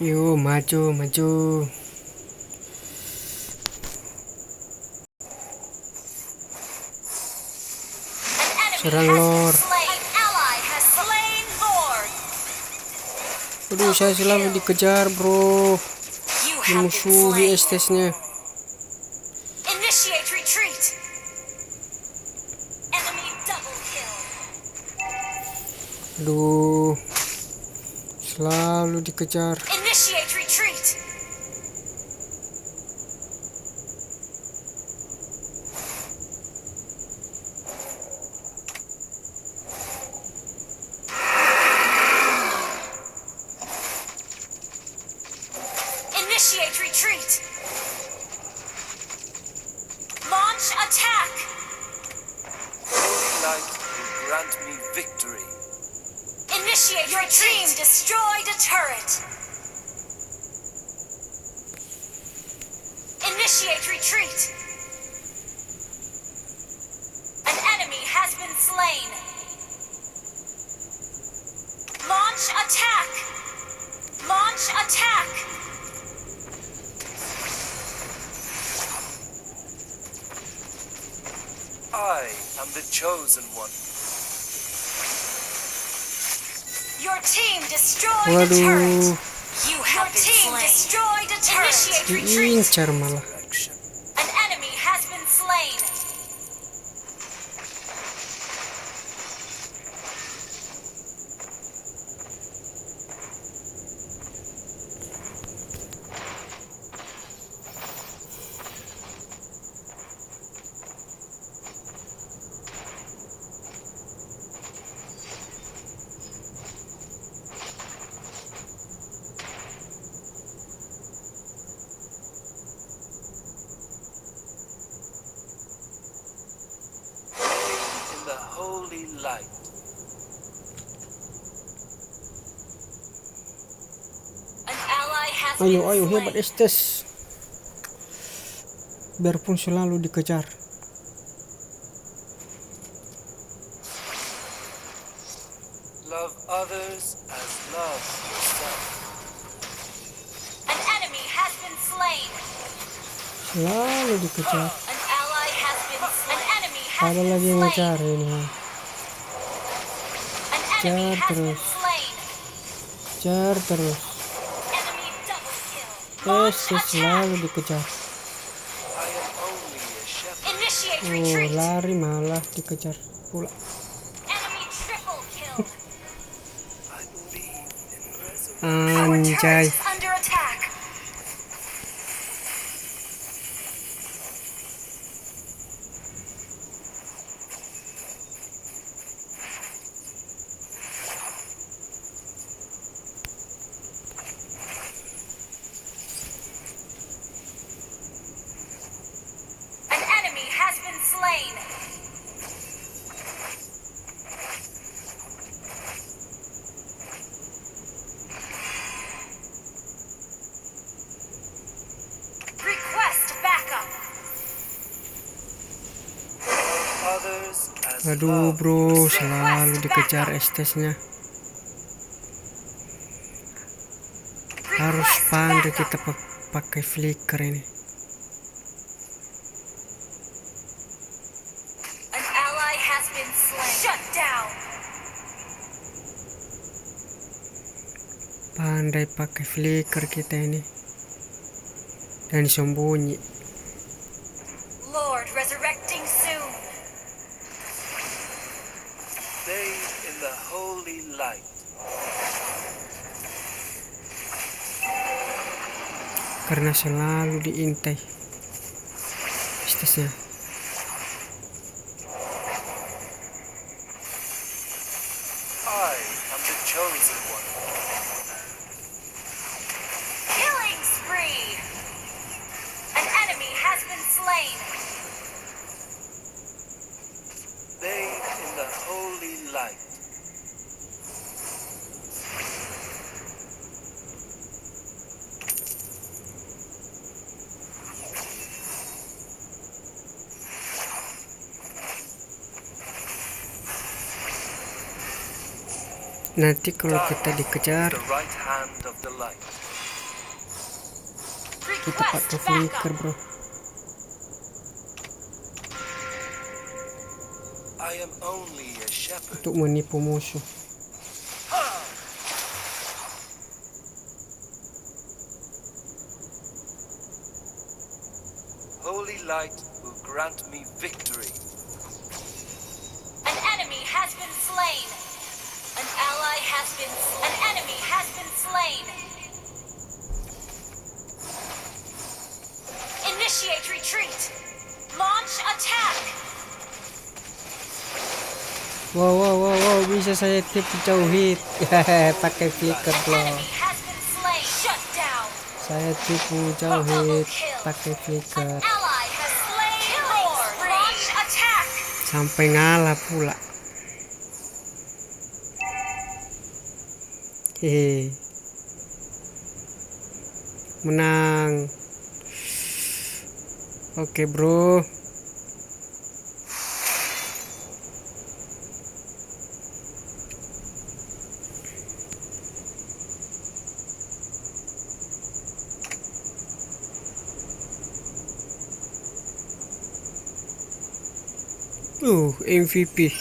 Yuk maju maju. Serang Lord. Aduh, saya selalu dikejar bro. Dimusuhi estesnya. Aduh, selalu dikejar. Initiate retreat. Launch attack. Holy light will grant me victory. Initiate your team destroyed a turret. Initiate retreat. An enemy has been slain. Launch attack. Launch attack. I am the chosen one. Your team destroyed a turret. Waduh, You have destroyed a turret. Initiate retreat. diincar malah. Direction. An enemy has been slain. In the holy light. An ally has Ayo been ayo, slain. hebat estes. Biarpun selalu dikejar. Love others as love yourself. An enemy has been slain. Selalu dikejar. An ally has been slain. An enemy has Ada been lagi yang slain. ngejar ini. An enemy Kejar has been terus. slain. Kejar terus. Enemy double kill. Launch Estes selalu attack. dikejar. I am only a shepherd. Initiate Oh, retreat. lari malah dikejar pula. Enemy triple kill. I believe in resurrection. Our Anjay. turret is under attack. An enemy has been slain. Request backup. Others as Aduh love bro, yourself. selalu dikejar estesnya. Harus Request pandai backup. kita pakai flicker ini. An ally has been slain. Shut down. Pandai pakai flicker kita ini. Dan sembunyi. Lord resurrecting soon. Bathe in the holy light. Karena selalu diintai estesnya. I am the chosen one. Killing spree. An enemy has been slain. Bathe in the holy light. Nanti kalau kita dikejar, The right hand of the light. kita pakai Request flicker backup. bro. I am only a shepherd. Untuk menipu musuh. Holy light will grant me victory. An enemy has been slain. An ally has been. An enemy has been slain. Initiate retreat. Launch attack. Wow, bisa saya tipu jauh hit. Pakai flicker bro. Enemy has been slain. Shut down. Saya tipu jauh hit pakai An flicker. ally has slain. Killing spree. Launch attack. Sampai ngalah pula. Hehe. Menang. Oke bro. MVP.